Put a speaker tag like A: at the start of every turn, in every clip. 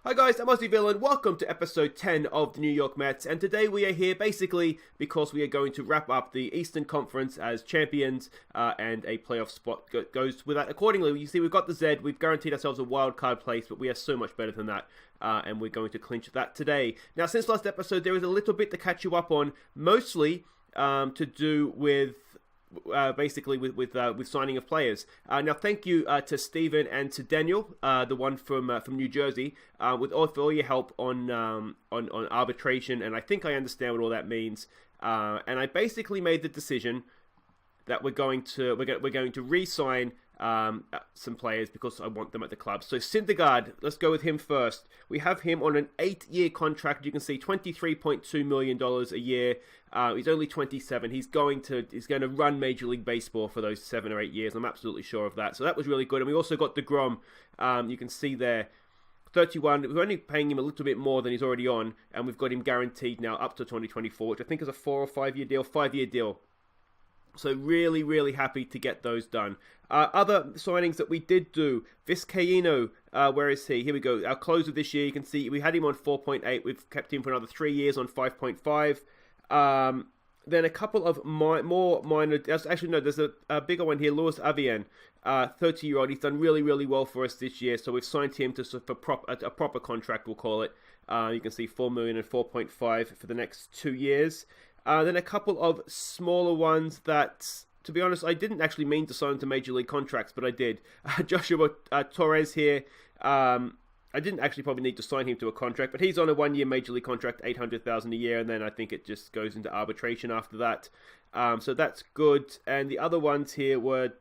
A: Hi guys, I'm Aussie Villain. Welcome to episode 10 of the New York Mets, and today we are here basically because we are going to wrap up the Eastern Conference as champions, and a playoff spot goes with that accordingly. You see, we've got the Z, we've guaranteed ourselves a wild card place, but we are so much better than that, and we're going to clinch that today. Now, since last episode, there is a little bit to catch you up on, mostly to do with basically with signing of players. Now, thank you to Stephen and to Daniel, the one from New Jersey, with all your help on arbitration, and I think I understand what all that means. And I basically made the decision that we're going to re-sign some players because I want them at the club. So Syndergaard, let's go with him first. We have him on an 8-year contract. You can see $23.2 million a year. He's only 27. He's going to run Major League Baseball for those 7 or 8 years. I'm absolutely sure of that. So that was really good. And we also got DeGrom. You can see there, 31. We're only paying him a little bit more than he's already on, and we've got him guaranteed now up to 2024, which I think is a 4 or 5 year deal. 5-year deal. So really, really happy to get those done. Other signings that we did do, Vizcaíno, where is he? Here we go. Our close of this year, you can see we had him on 4.8. We've kept him for another 3 years on 5.5. Then a couple of more minor. Actually, no, there's a bigger one here. Luis Avian, 30-year-old. He's done really, really well for us this year. So we've signed him to a proper contract, we'll call it. You can see $4 million and 4.5 for the next 2 years. Then a couple of smaller ones that, to be honest, I didn't actually mean to sign to Major League contracts, but I did. Joshua Torres here. I didn't actually probably need to sign him to a contract, but he's on a 1-year Major League contract, $800,000 a year, and then I think it just goes into arbitration after that. So that's good. And the other ones here were,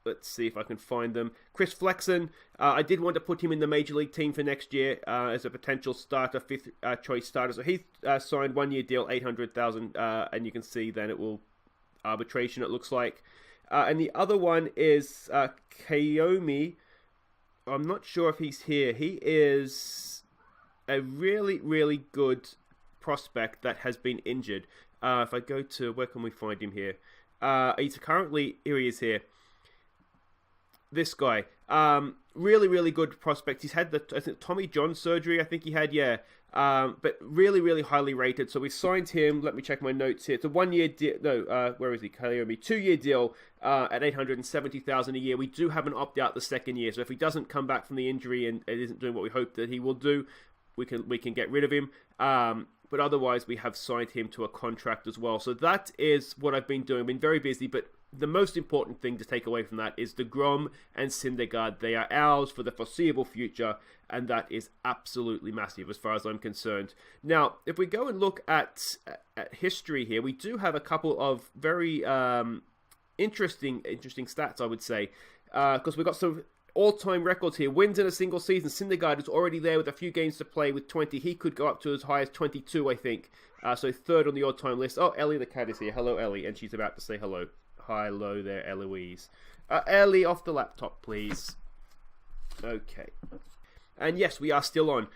A: let's see if I can find them. Chris Flexen, I did want to put him in the Major League team for next year as a potential starter, fifth choice starter. So he signed 1-year deal, $800,000, and you can see then it will arbitration, it looks like. And the other one is Kayomi. I'm not sure if he's here. He is a really, really good prospect that has been injured. If I go to, where can we find him here? He's currently, here he is here. This guy, really, really good prospect. He's had the Tommy John surgery, I think he had, yeah. But really, really highly rated. So we signed him. Let me check my notes here. It's a 1-year deal. No, where is he? 2-year deal at $870,000 a year. We do have an opt-out the second year. So if he doesn't come back from the injury and it isn't doing what we hope that he will do, we can get rid of him. But otherwise, we have signed him to a contract as well. So that is what I've been doing. I've been very busy, but the most important thing to take away from that is DeGrom and Syndergaard. They are ours for the foreseeable future, and that is absolutely massive as far as I'm concerned. Now, if we go and look at history here, we do have a couple of very interesting stats, I would say, because we've got some all-time records here. Wins in a single season. Syndergaard is already there with a few games to play with 20. He could go up to as high as 22, I think. So third on the all-time list. Oh, Ellie the cat is here. Hello, Ellie. And she's about to say hello. Hello there, Eloise. Ellie, off the laptop, please. Okay. And yes, we are still on.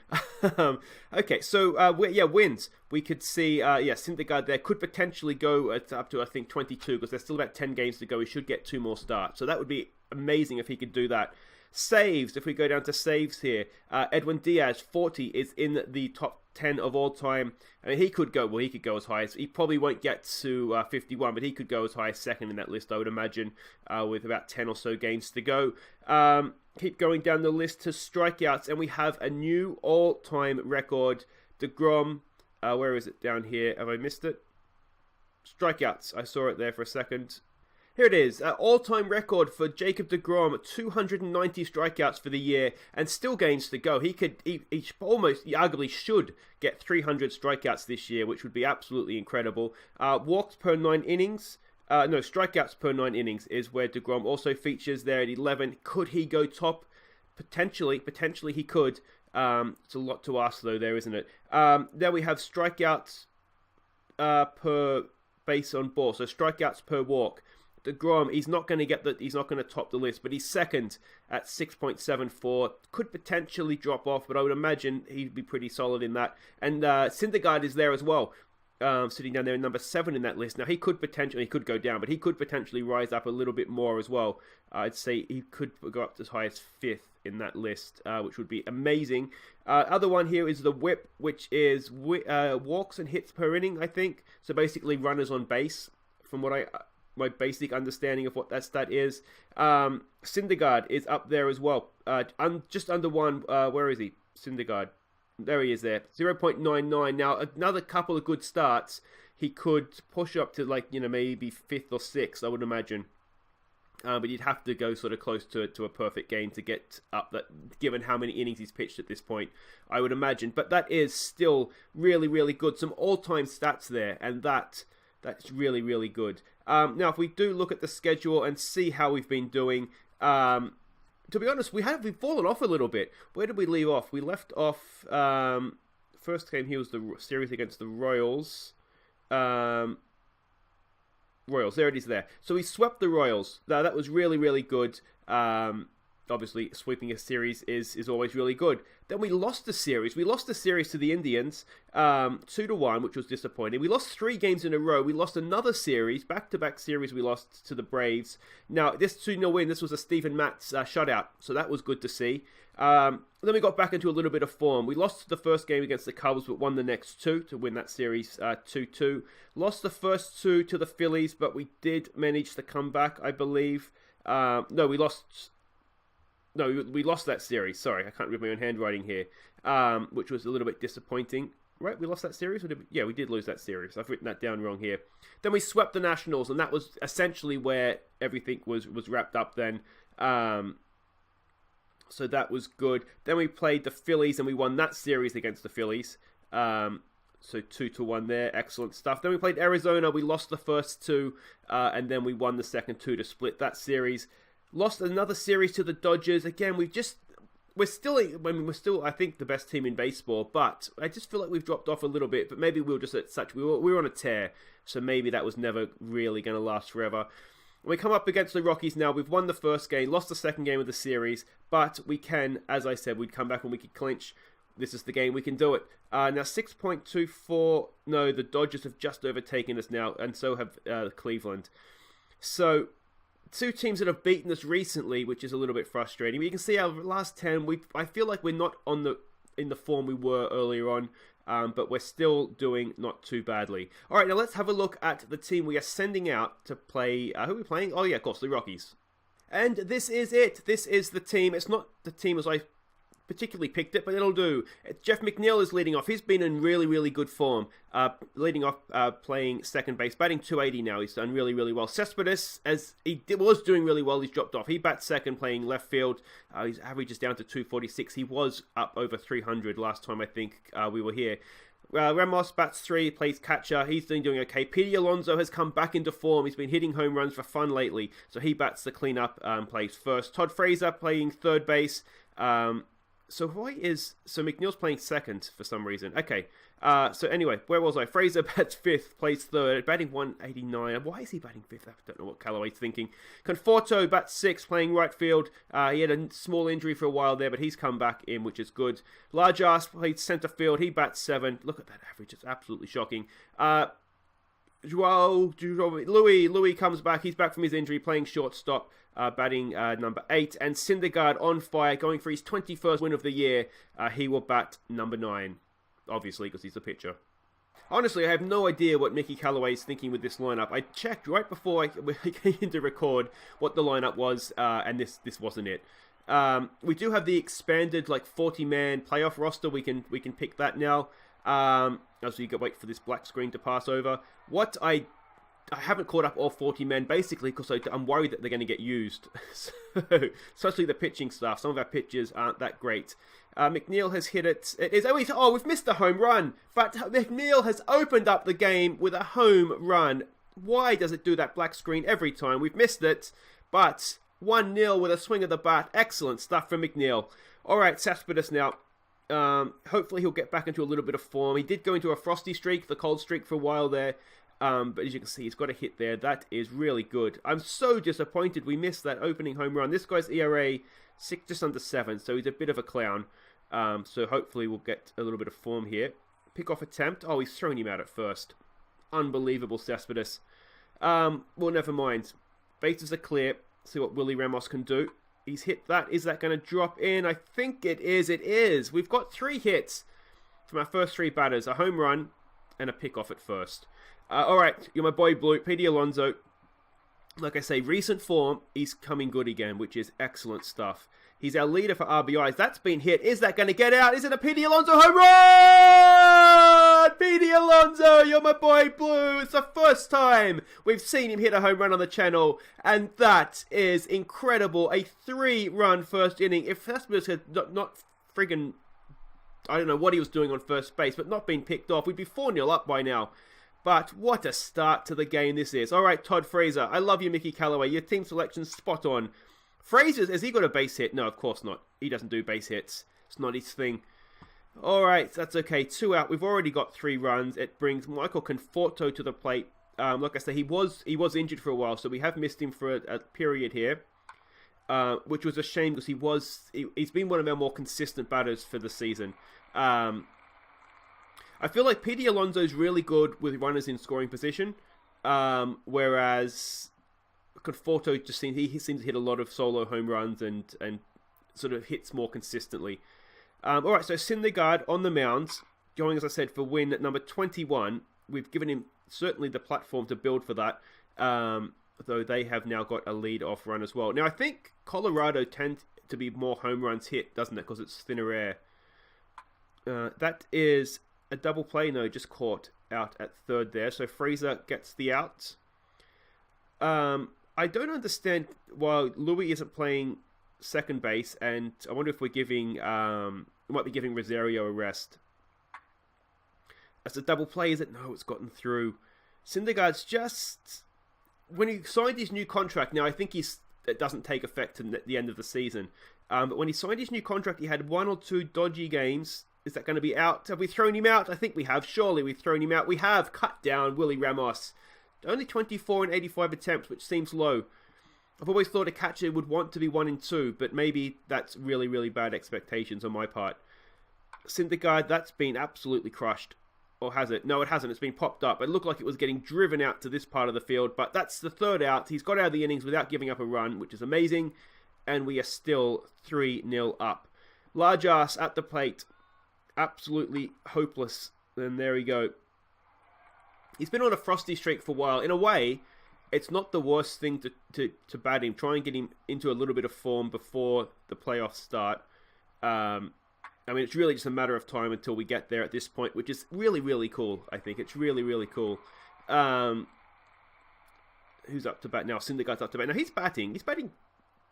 A: Okay, so, wins. We could see, Syndergaard there could potentially go up to, I think, 22, because there's still about 10 games to go. He should get 2 more starts. So that would be amazing if he could do that. Saves, if we go down to saves here, Edwin Diaz, 40, is in the top 10 of all time. I mean, he could go as high as, he probably won't get to 51, but he could go as high as second in that list, I would imagine, with about 10 or so games to go. Keep going down the list to strikeouts, and we have a new all-time record. DeGrom, where is it down here? Have I missed it? Strikeouts, I saw it there for a second. Here it is, all-time record for Jacob DeGrom, 290 strikeouts for the year, and still games to go. He arguably should get 300 strikeouts this year, which would be absolutely incredible. Walks per 9 innings, strikeouts per 9 innings is where DeGrom also features there at 11. Could he go top? Potentially he could. It's a lot to ask though there, isn't it? Then we have strikeouts per base on ball, so strikeouts per walk. DeGrom, he's not going to top the list, but he's second at 6.74. Could potentially drop off, but I would imagine he'd be pretty solid in that. And Syndergaard is there as well. sitting down there in number 7 in that list. Now, he could go down, but he could potentially rise up a little bit more as well. I'd say he could go up as high as 5th in that list, which would be amazing. Other one here is the whip, which is walks and hits per inning, I think. So basically runners on base, from what my basic understanding of what that stat is. Syndergaard is up there as well. Just under 1, where is he? Syndergaard. There he is there. 0.99. Now, another couple of good starts, he could push up to maybe 5th or 6th, I would imagine. But you'd have to go sort of close to a perfect game to get up that, given how many innings he's pitched at this point, I would imagine. But that is still really, really good. Some all-time stats there, and that's really, really good. Now, if we do look at the schedule and see how we've been doing, to be honest, we've fallen off a little bit. Where did we leave off? We left off, first game here was the series against the Royals. Royals, there it is there. So we swept the Royals. That was really, really good. Obviously, sweeping a series is always really good. Then we lost the series. We lost the series to the Indians, 2-1, which was disappointing. We lost 3 games in a row. We lost another series, back-to-back series we lost to the Braves. Now, this 2-0 win, this was a Steven Matz shutout, so that was good to see. Then we got back into a little bit of form. We lost the first game against the Cubs, but won the next 2 to win that series 2-2. Lost the first 2 to the Phillies, but we did manage to come back, I believe. We lost that series. Sorry, I can't read my own handwriting here, which was a little bit disappointing. Right, we lost that series? We did lose that series. I've written that down wrong here. Then we swept the Nationals, and that was essentially where everything was wrapped up then. So that was good. Then we played the Phillies, and we won that series against the Phillies. So 2-1 there. Excellent stuff. Then we played Arizona. We lost the first 2, and then we won the second 2 to split that series. Lost another series to the Dodgers. Again, we're still, I think, the best team in baseball, but I just feel like we've dropped off a little bit, but maybe we were on a tear, so maybe that was never really going to last forever. We come up against the Rockies now. We've won the first game, lost the second game of the series, but we can, as I said, we'd come back and we could clinch. This is the game, we can do it. Now 6.24, no, the Dodgers have just overtaken us now, and so have Cleveland. So 2 teams that have beaten us recently, which is a little bit frustrating. But you can see our last 10, I feel like we're not in the form we were earlier on, but we're still doing not too badly. All right, now let's have a look at the team we are sending out to play. Who are we playing? Oh yeah, of course, the Rockies. And this is it. This is the team. It's not the team as I particularly picked it, but it'll do. Jeff McNeil is leading off. He's been in really, really good form. Leading off, playing second base, batting .280 now. He's done really, really well. Cespedes, as he was doing really well, he's dropped off. He bats second, playing left field. His average is down to .246. He was up over 300 last time I think we were here. Ramos bats 3, plays catcher. He's doing okay. Pete Alonso has come back into form. He's been hitting home runs for fun lately, so he bats the cleanup, plays first. Todd Frazier playing third base. So McNeil's playing second for some reason. Okay. So anyway, where was I? Frazier bats 5th, plays 3rd, batting .189. Why is he batting 5th? I don't know what Callaway's thinking. Conforto bats 6th, playing right field. He had a small injury for a while there, but he's come back in, which is good. Large-ass plays center field. He bats 7th. Look at that average. It's absolutely shocking. Louis comes back. He's back from his injury, playing shortstop, batting number 8. And Syndergaard on fire, going for his 21st win of the year. He will bat number 9, obviously, because he's the pitcher. Honestly, I have no idea what Mickey Callaway is thinking with this lineup. I checked right before I came in to record what the lineup was, and this wasn't it. We do have the expanded 40-man playoff roster. We can pick that now. As we wait for this black screen to pass over. What I haven't caught up all 40 men, basically, because I'm worried that they're going to get used. So, especially the pitching staff. Some of our pitchers aren't that great. McNeil has hit it. We've missed a home run. But McNeil has opened up the game with a home run. Why does it do that black screen every time? We've missed it. But 1-0 with a swing of the bat. Excellent stuff from McNeil. All right, Cespedes now. Hopefully he'll get back into a little bit of form. He did go into a frosty streak, the cold streak for a while there. But as you can see, he's got a hit there. That is really good. I'm so disappointed we missed that opening home run. This guy's ERA, just under 7, so he's a bit of a clown. So hopefully we'll get a little bit of form here. Pick-off attempt. Oh, he's thrown him out at first. Unbelievable, Cespedes. Well, never mind. Bases are clear. See what Willie Ramos can do. He's hit that. Is that going to drop in? I think it is. It is. We've got 3 hits from our first 3 batters. A home run and a pickoff at first. All right, you're my boy Blue, Petey Alonso. Like I say, recent form, he's coming good again, which is excellent stuff. He's our leader for RBIs. That's been hit. Is that going to get out? Is it a Petey Alonso home run? Petey Alonso, you're my boy Blue. It's the first time we've seen him hit a home run on the channel, and that is incredible. A 3-run first inning. If Cespedes had not friggin', I don't know what he was doing on first base, but not been picked off, we'd be 4-0 up by now. But what a start to the game this is. All right, Todd Frazier. I love you, Mickey Callaway. Your team selection's spot on. Frazier, has he got a base hit? No, of course not. He doesn't do base hits. It's not his thing. All right, that's okay. 2 out. We've already got 3 runs. It brings Michael Conforto to the plate. Like I say, he was injured for a while, so we have missed him for a period here, which was a shame because he's been one of our more consistent batters for the season. I feel like Petey Alonso's really good with runners in scoring position, whereas Conforto just seems to hit a lot of solo home runs and sort of hits more consistently. All right, so Syndergaard on the mound, going, as I said, for win at number 21. We've given him certainly the platform to build for that, though they have now got a lead-off run as well. Now, I think Colorado tend to be more home runs hit, doesn't it, because it's thinner air. That is a double play, no, just caught out at third there. So Frazier gets the out. I don't understand why Louis isn't playing second base, and I wonder if we're giving, might be giving Rosario a rest. That's a double play, is it? No, it's gotten through. Syndergaard's just, when he signed his new contract, now I think it doesn't take effect at the end of the season, but when he signed his new contract, he had 1 or 2 dodgy games. Is that going to be out? Have we thrown him out? I think we have. Surely we've thrown him out. We have cut down Willie Ramos. Only 24 in 85 attempts, which seems low. I've always thought a catcher would want to be 1 in 2, but maybe that's really, really bad expectations on my part. Syndergaard, that's been absolutely crushed. Or has it? No, it hasn't. It's been popped up. It looked like it was getting driven out to this part of the field, but that's the 3rd out. He's got out of the innings without giving up a run, which is amazing, and we are still 3-0 up. Large ass at the plate. Absolutely hopeless. And there we go. He's been on a frosty streak for a while. In a way, it's not the worst thing to bat him. Try and get him into a little bit of form before the playoffs start. I mean, it's really just a matter of time until we get there at this point, which is really, really cool, I think. It's really, really cool. Who's up to bat now? Syndergaard's up to bat. Now, he's batting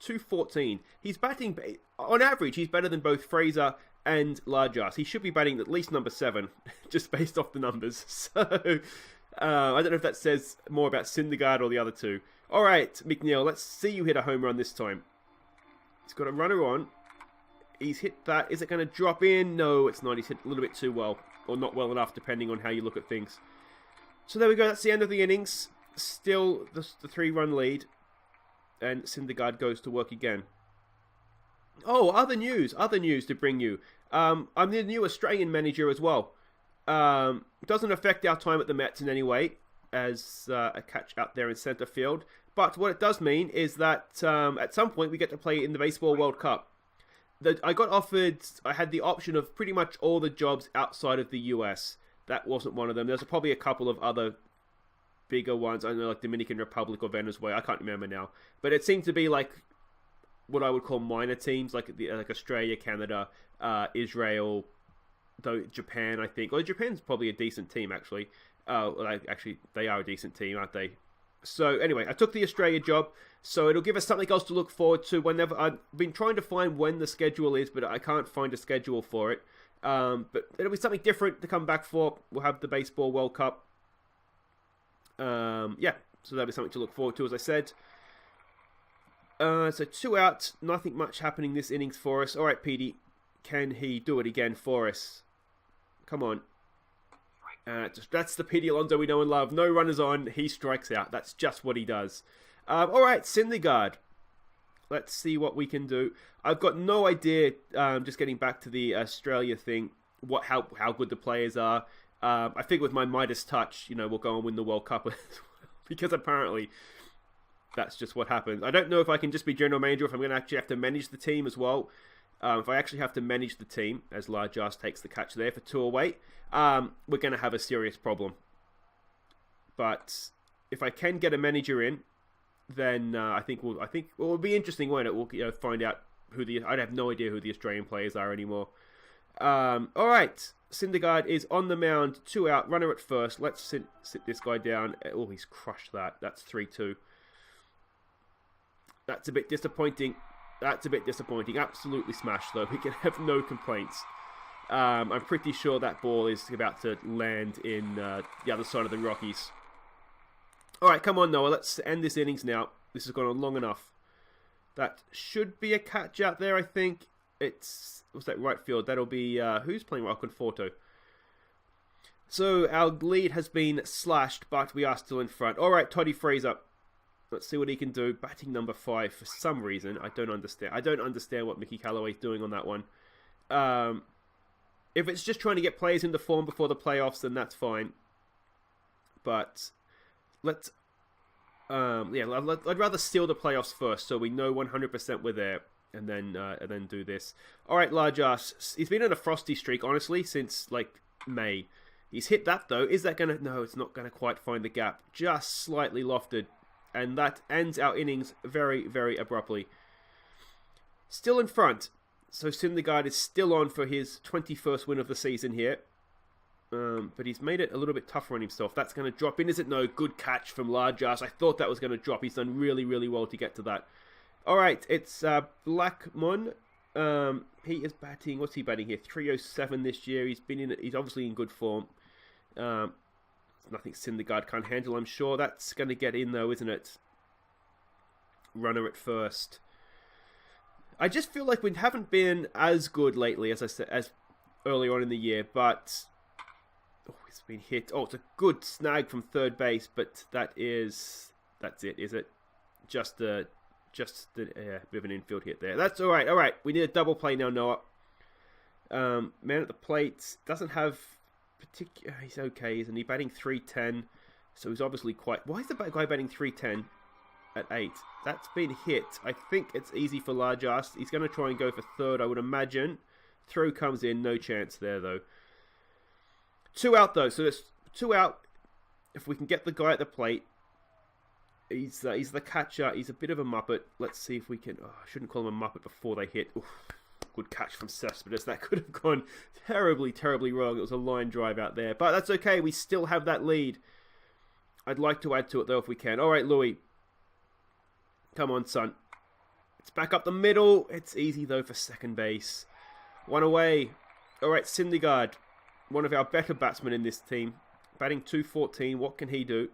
A: 214. He's batting, on average, he's better than both Frazier and Largas. He should be batting at least number 7, just based off the numbers. So, I don't know if that says more about Syndergaard or the other two. All right, McNeil, let's see you hit a home run this time. He's got a runner on. He's hit that. Is it going to drop in? No, it's not. He's hit a little bit too well, or not well enough, depending on how you look at things. So there we go. That's the end of the innings. Still the 3-run lead. And Syndergaard goes to work again. Oh, other news to bring you. I'm the new Australian manager as well. Doesn't affect our time at the Mets in any way, as a catch out there in centre field. But what it does mean is that at some point we get to play in the Baseball World Cup. I had the option of pretty much all the jobs outside of the US. That wasn't one of them. There's probably a couple of other bigger ones. I don't know, like Dominican Republic or Venezuela. I can't remember now. But it seemed to be like what I would call minor teams, like Australia, Canada, Israel, though Japan, I think. Well, Japan's probably a decent team, actually. Actually, they are a decent team, aren't they? So anyway, I took the Australia job, so it'll give us something else to look forward to whenever. I've been trying to find when the schedule is, but I can't find a schedule for it. But it'll be something different to come back for. We'll have the Baseball World Cup. Yeah, so that'll be something to look forward to, as I said. So 2 out, nothing much happening this innings for us. All right, Petey, can he do it again for us? Come on. That's the Petey Alonso we know and love. No runners on, he strikes out. That's just what he does. All right, Syndergaard. Let's see what we can do. I've got no idea, just getting back to the Australia thing, how good the players are. I think with my Midas touch, we'll go and win the World Cup because apparently that's just what happens. I don't know if I can just be general manager, if I'm going to actually have to manage the team as well. If I actually have to manage the team, as Large Ass takes the catch there for 2 away, we're going to have a serious problem. But if I can get a manager in, then I think it'll be interesting, won't it? We'll find out I have no idea who the Australian players are anymore. All right, Syndergaard is on the mound, 2 out, runner at first. Let's sit this guy down. Oh, he's crushed that. That's 3-2. That's a bit disappointing. Absolutely smashed, though. We can have no complaints. I'm pretty sure that ball is about to land in the other side of the Rockies. All right, come on, Noah. Let's end this innings now. This has gone on long enough. That should be a catch out there, I think. What's that, right field? That'll be, who's playing right? Conforto. So our lead has been slashed, but we are still in front. All right, Toddy Fraser. Let's see what he can do. Batting number 5 for some reason. I don't understand. I don't understand what Mickey Callaway's doing on that one. If it's just trying to get players into form before the playoffs, then that's fine. But I'd rather steal the playoffs first, so we know 100% we're there, and then do this. All right, Large Ass. He's been on a frosty streak, honestly, since like May. He's hit that though. Is that gonna? No, it's not gonna quite find the gap. Just slightly lofted. And that ends our innings very, very abruptly. Still in front. So Syndergaard is still on for his 21st win of the season here. But he's made it a little bit tougher on himself. That's going to drop in, is it? No, good catch from Large Ass. I thought that was going to drop. He's done really, really well to get to that. All right, it's Blackmon. He is batting, what's he batting here? 307 this year. He's obviously in good form. Nothing Syndergaard can't handle, I'm sure. That's going to get in, though, isn't it? Runner at first. I just feel like we haven't been as good lately, as I said, as early on in the year. But it's been hit. Oh, it's a good snag from third base, but that's it, is it? Just a bit of an infield hit there. That's all right. All right, we need a double play now, Noah. Man at the plate doesn't have. He's okay, isn't he? Batting 310, so he's obviously quite. Why is the guy batting 310 at 8? That's been hit. I think it's easy for Large Ass. He's going to try and go for third, I would imagine. Throw comes in, no chance there though. 2 out though, so there's 2 out. If we can get the guy at the plate, he's the catcher. He's a bit of a muppet. Let's see if we can. Oh, I shouldn't call him a muppet before they hit. Oof. Good catch from Cespedes. That could have gone terribly, terribly wrong. It was a line drive out there. But that's okay. We still have that lead. I'd like to add to it, though, if we can. All right, Louis. Come on, son. It's back up the middle. It's easy, though, for second base. 1 away. All right, Syndergaard. One of our better batsmen in this team. Batting 214. What can he do?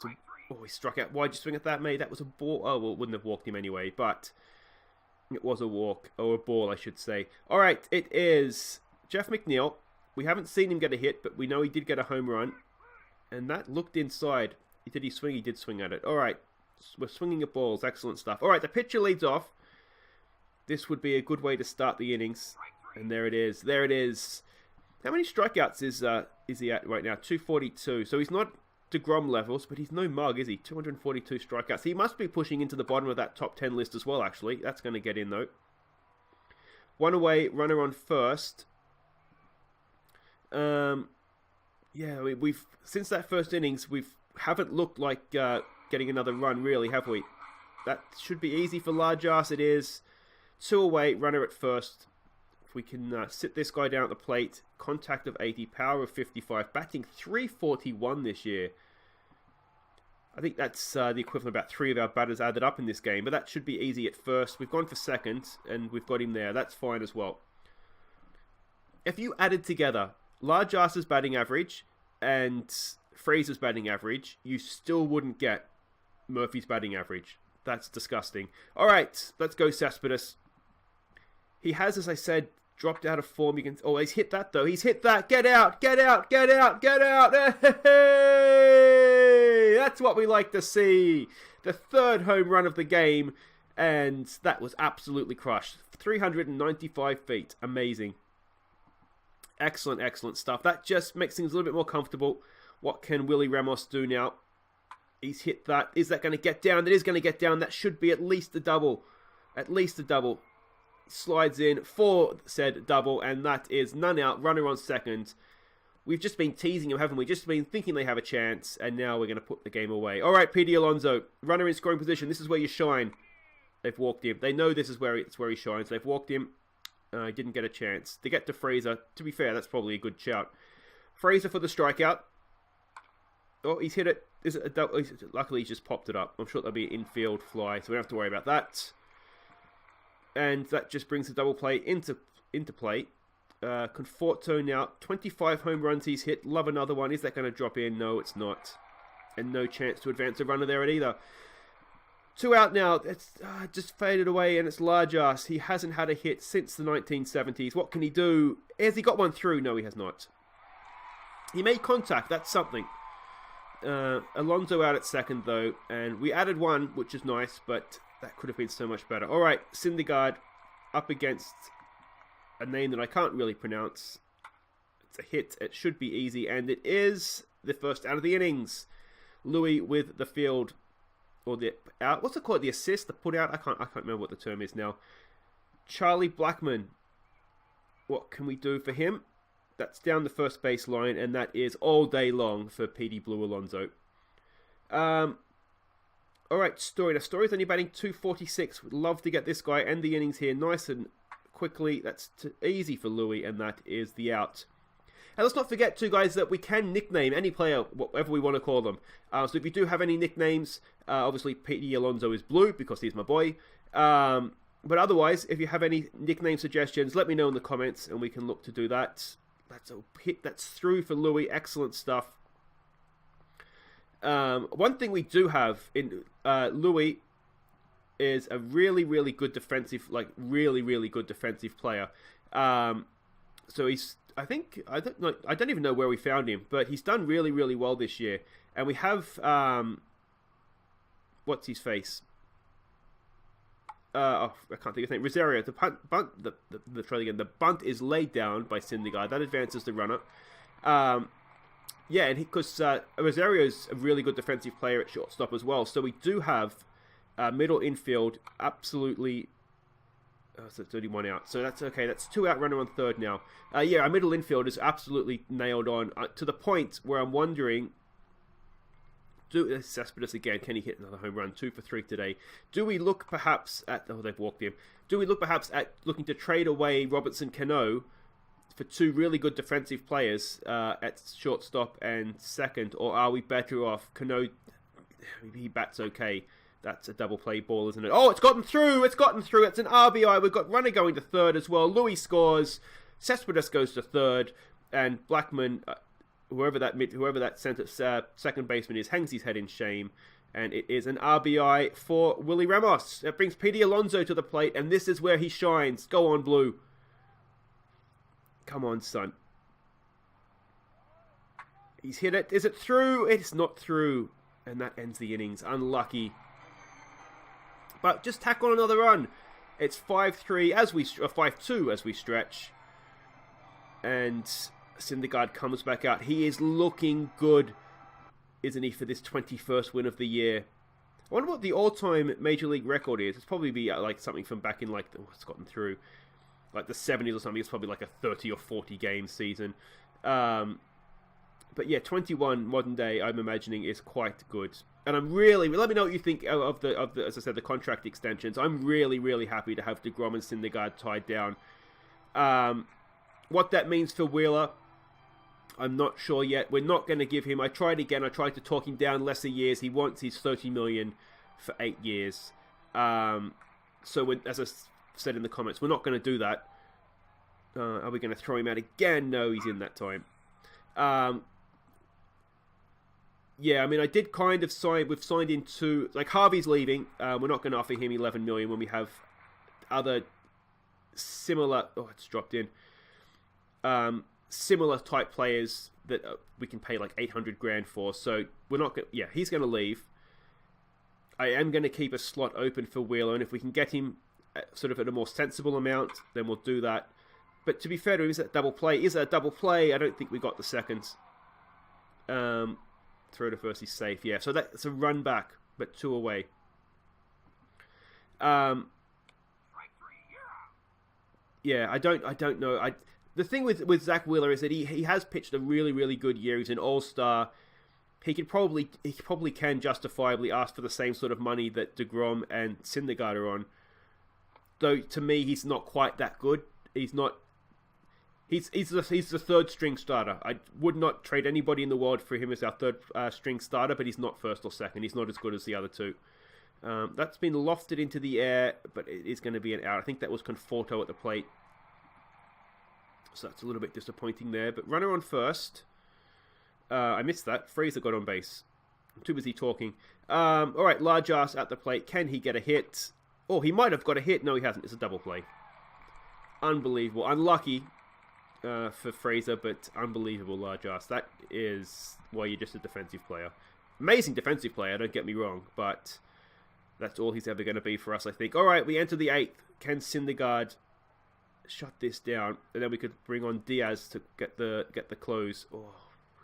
A: Oh, he struck out. Why'd you swing at that, mate? That was a ball. Oh, well, it wouldn't have walked him anyway, but... It was a walk, or a ball, I should say. All right, it is Jeff McNeil. We haven't seen him get a hit, but we know he did get a home run. And that looked inside. Did he swing? He did swing at it. All right, we're swinging at balls. Excellent stuff. All right, the pitcher leads off. This would be a good way to start the innings. And there it is. There it is. How many strikeouts is he at right now? 242. So he's not DeGrom levels, but he's no mug, is he? 242 strikeouts. He must be pushing into the bottom of that top 10 list as well, actually. That's going to get in, though. 1 away, runner on first. We've since that first innings, we haven't looked like getting another run, really, have we? That should be easy for Large Ass. It is. 2 away, runner at first. If we can sit this guy down at the plate, contact of 80, power of 55, batting 341 this year. I think that's the equivalent of about 3 of our batters added up in this game, but that should be easy at first. We've gone for second, and we've got him there. That's fine as well. If you added together Large Ass's batting average and Fraser's batting average, you still wouldn't get Murphy's batting average. That's disgusting. All right, let's go Cespedes. He has, as I said, dropped out of form. He's hit that, though. He's hit that. Get out, get out, get out, get out. Hey! That's what we like to see. The 3rd home run of the game. And that was absolutely crushed. 395 feet. Amazing. Excellent, excellent stuff. That just makes things a little bit more comfortable. What can Willie Ramos do now? He's hit that. Is that going to get down? That is going to get down. That should be at least a double. At least a double. Slides in for said double, and that is none out. Runner on second. We've just been teasing him, haven't we? Just been thinking they have a chance, and now we're going to put the game away. All right, Pete Alonso. Runner in scoring position. This is where you shine. They've walked him. They know this is where he shines. They've walked him. He didn't get a chance. To get to Fraser, to be fair, that's probably a good shout. Fraser for the strikeout. Oh, he's hit it. Is it a double? Luckily, he's just popped it up. I'm sure that'll be an infield fly, so we don't have to worry about that. And that just brings the double play into play. Conforto now, 25 home runs he's hit. Love another one. Is that going to drop in? No, it's not. And no chance to advance a runner there at either. 2 out now. It's just faded away, and it's large ass. He hasn't had a hit since the 1970s. What can he do? Has he got one through? No, he has not. He made contact. That's something. Alonso out at second, though. And we added one, which is nice, but that could have been so much better. All right, Syndergaard up against a name that I can't really pronounce. It's a hit. It should be easy, and it is the first out of the innings. Louis with the field, or the out. What's it called? The assist, the put out. I can't remember what the term is now. Charlie Blackmon. What can we do for him? That's down the first base line, and that is all day long for PD Blue Alonso. All right, Story. Now, Story's only batting 246. Would love to get this guy and the innings here nice and quickly. That's easy for Louis, and that is the out. And let's not forget, too, guys, that we can nickname any player, whatever we want to call them. So if you do have any nicknames, obviously PD Alonso is Blue, because he's my boy. But otherwise, if you have any nickname suggestions, let me know in the comments, and we can look to do that. That's a hit. That's through for Louis. Excellent stuff. One thing we do have in Louis is a really, really good defensive, really good defensive player. So he's, I don't even know where we found him, but he's done really, really well this year. And we have, what's his face? I can't think of his name. Rosario. The bunt is laid down by Syndergaard. That advances the runner. Yeah, and because Rosario's a really good defensive player at shortstop as well. So we do have middle infield absolutely. Oh, so 31 out. So that's okay. That's 2 out, runner on third now. Yeah, our middle infield is absolutely nailed on to the point where I'm wondering. Cespedes again. Can he hit another home run? 2 for 3 today. Do we look perhaps at... Oh, they've walked him. Do we look perhaps at looking to trade away Robertson Cano for 2 really good defensive players at shortstop and second? Or are we better off? Cano, he bats okay. That's a double play ball, isn't it? Oh, it's gotten through! It's gotten through! It's an RBI. We've got runner going to third as well. Louis scores. Cespedes goes to third. And Blackmon... Whoever that second baseman is, hangs his head in shame, and it is an RBI for Willie Ramos. That brings Pete Alonso to the plate, and this is where he shines. Go on, Blue. Come on, son. He's hit it. Is it through? It's not through, and that ends the innings. Unlucky. But just tack on another run. It's 5-3 5-2 as we stretch, and Syndergaard comes back out. He is looking good, isn't he, for this 21st win of the year? I wonder what the all-time Major League record is. It's probably be like something from back in it's gotten through like the 70s or something. It's probably like a 30 or 40 game season. But yeah, 21 modern day, I'm imagining, is quite good. And I'm really, let me know what you think of the as I said, the contract extensions. I'm really, really happy to have DeGrom and Syndergaard tied down. What that means for Wheeler, I'm not sure yet. We're not going to give him... I tried again. I tried to talk him down lesser years. He wants his $30 million for 8 years. So, as I said in the comments, we're not going to do that. Are we going to throw him out again? No, he's in that time. Yeah, I mean, I did kind of sign... We've signed into... Like, Harvey's leaving. We're not going to offer him $11 million when we have other similar... Oh, it's dropped in. Similar type players that we can pay like 800 grand for. So we're not going to... Yeah, he's going to leave. I am going to keep a slot open for Wheeler, and if we can get him sort of at a more sensible amount, then we'll do that. But to be fair to him, is that a double play? Is it a double play? I don't think we got the seconds. Throw to first, he's safe. Yeah, so that's a run back, but 2 away. Yeah, I don't know. The thing with Zach Wheeler is that he has pitched a really, really good year. He's an all-star. He probably can justifiably ask for the same sort of money that DeGrom and Syndergaard are on. Though to me, he's not quite that good. He's not. He's the third string starter. I would not trade anybody in the world for him as our third string starter, but he's not first or second. He's not as good as the other two. That's been lofted into the air, but it is going to be an out. I think that was Conforto at the plate. So that's a little bit disappointing there. But runner on first. I missed that. Fraser got on base. I'm too busy talking. All right, large ass at the plate. Can he get a hit? Oh, he might have got a hit. No, he hasn't. It's a double play. Unbelievable. Unlucky for Fraser, but unbelievable large ass. That is why you're just a defensive player. Amazing defensive player, don't get me wrong, but that's all he's ever going to be for us, I think. All right, we enter the 8th. Can Syndergaard shut this down? And then we could bring on Diaz to get the close. Oh,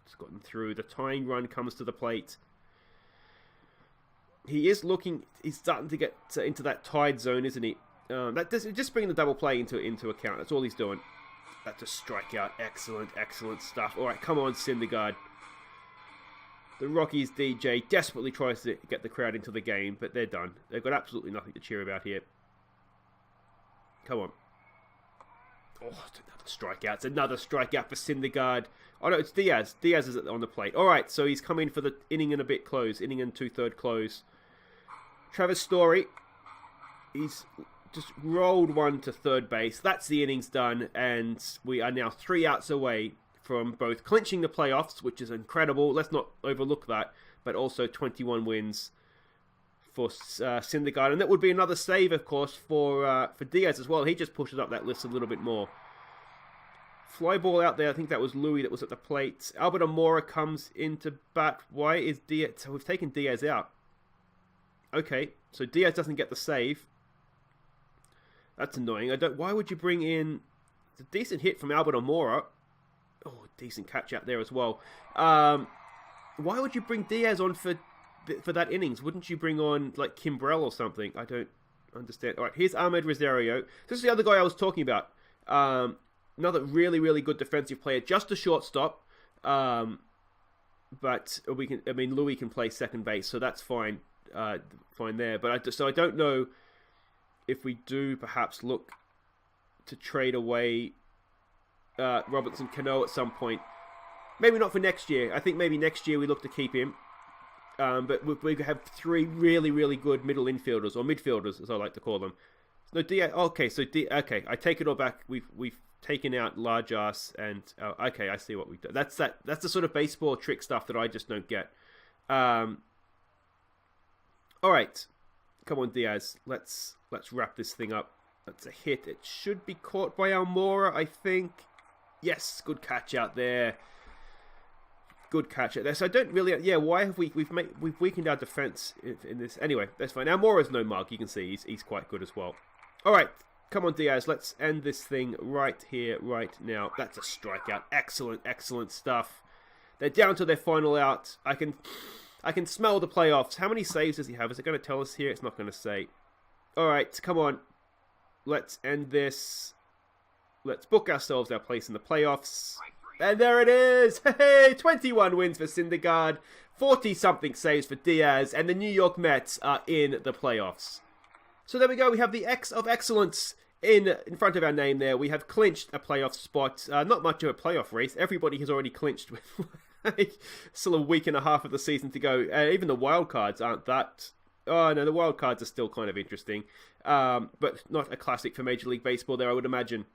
A: it's gotten through. The tying run comes to the plate. He's starting to get into that tied zone, isn't he? Just bringing the double play into account. That's all he's doing. That's a strikeout. Excellent stuff. All right, come on, Syndergaard. The Rockies DJ desperately tries to get the crowd into the game, but they're done. They've got absolutely nothing to cheer about here. Come on. Oh, it's another strikeout. It's another strikeout for Syndergaard. Oh, no, it's Diaz. Diaz is on the plate. All right, so he's come in for the inning and a bit close. Inning and 2/3 close. Travis Story. He's just rolled one to third base. That's the innings done, and we are now 3 outs away from both clinching the playoffs, which is incredible. Let's not overlook that, but also 21 wins for Syndergaard, and that would be another save, of course, for Diaz as well. He just pushes up that list a little bit more. Fly ball out there. I think that was Louis that was at the plate. Albert Amora comes into bat. Why is Diaz? So we've taken Diaz out. Okay, so Diaz doesn't get the save. That's annoying. Why would you bring in? It's a decent hit from Albert Amora. Oh, decent catch out there as well. Why would you bring Diaz on for that innings? Wouldn't you bring on like Kimbrel or something? I don't understand. All right, here's Ahmed Rosario. This is the other guy I was talking about. Another really, really good defensive player. Just a shortstop. But Louis can play second base, so that's fine. Fine there. But I don't know if we do perhaps look to trade away Robertson Cano at some point. Maybe not for next year. I think maybe next year we look to keep him. But we have 3 really, really good middle infielders, or midfielders, as I like to call them. No, okay, okay, I take it all back. We've taken out large ass, and okay, I see what we've done. That's the sort of baseball trick stuff that I just don't get. All right, come on, Diaz. Let's wrap this thing up. That's a hit. It should be caught by Almora, I think. Yes, good catch out there. Good catch out there. So I don't really. Yeah, why have we've weakened our defense in this? Anyway, that's fine. Almora's no mug. You can see he's quite good as well. All right, come on, Diaz. Let's end this thing right here, right now. That's a strikeout. Excellent stuff. They're down to their final out. I can smell the playoffs. How many saves does he have? Is it going to tell us here? It's not going to say. All right, come on. Let's end this. Let's book ourselves our place in the playoffs. And there it is! Hey, 21 wins for Syndergaard, 40-something saves for Diaz, and the New York Mets are in the playoffs. So there we go. We have the X of excellence in front of our name there. We have clinched a playoff spot. Not much of a playoff race. Everybody has already clinched with still a week and a half of the season to go. Even the wild cards aren't that. Oh, no, the wild cards are still kind of interesting. But not a classic for Major League Baseball there, I would imagine.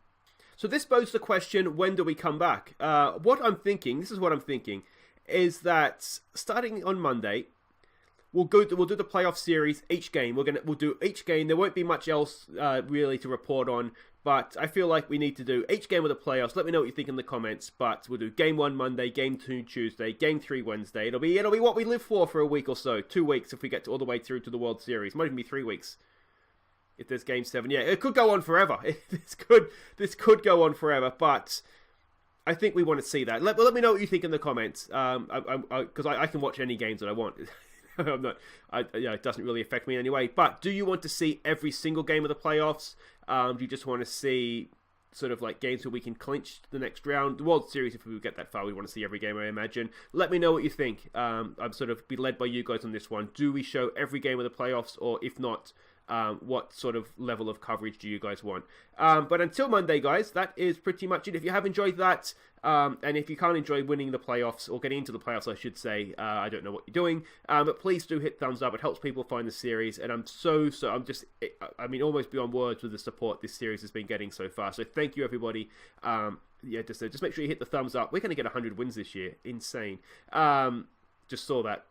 A: So this posed the question, when do we come back? What I'm thinking, is that starting on Monday, we'll do the playoff series each game. We'll do each game. There won't be much else really to report on, but I feel like we need to do each game of the playoffs. Let me know what you think in the comments. But we'll do game 1 Monday, game 2 Tuesday, game 3 Wednesday. It'll be what we live for a week or so, 2 weeks if we get all the way through to the World Series. Might even be 3 weeks. if there's Game 7. Yeah, it could go on forever. This could go on forever, but I think we want to see that. Let me know what you think in the comments, because I can watch any games that I want. It doesn't really affect me anyway. But do you want to see every single game of the playoffs? Do you just want to see sort of like games where we can clinch the next round? The World Series, if we get that far, we want to see every game, I imagine. Let me know what you think. I'm sort of be led by you guys on this one. Do we show every game of the playoffs, or if not, what sort of level of coverage do you guys want? But until Monday, guys, that is pretty much it. If you have enjoyed that, and if you can't enjoy winning the playoffs, or getting into the playoffs, I should say, I don't know what you're doing, but please do hit thumbs up. It helps people find the series, and I'm almost beyond words with the support this series has been getting so far. So thank you, everybody. Just make sure you hit the thumbs up. We're going to get 100 wins this year. Insane. Just saw that.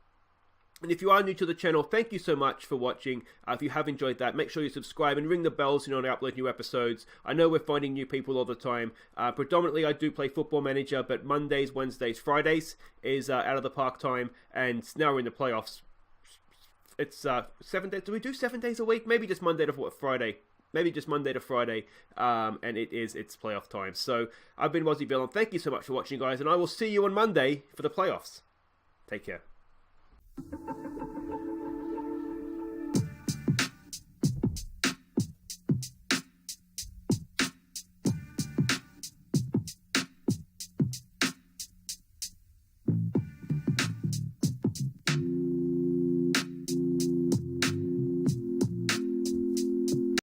A: And if you are new to the channel, thank you so much for watching. If you have enjoyed that, make sure you subscribe and ring the bells when I upload new episodes. I know we're finding new people all the time. Predominantly, I do play Football Manager, but Mondays, Wednesdays, Fridays is out of the park time. And now we're in the playoffs. It's 7 days. Do we do 7 days a week? Maybe just Monday to Friday. Maybe just Monday to Friday. And it's playoff time. So I've been Aussie Bill, and thank you so much for watching, guys. And I will see you on Monday for the playoffs. Take care.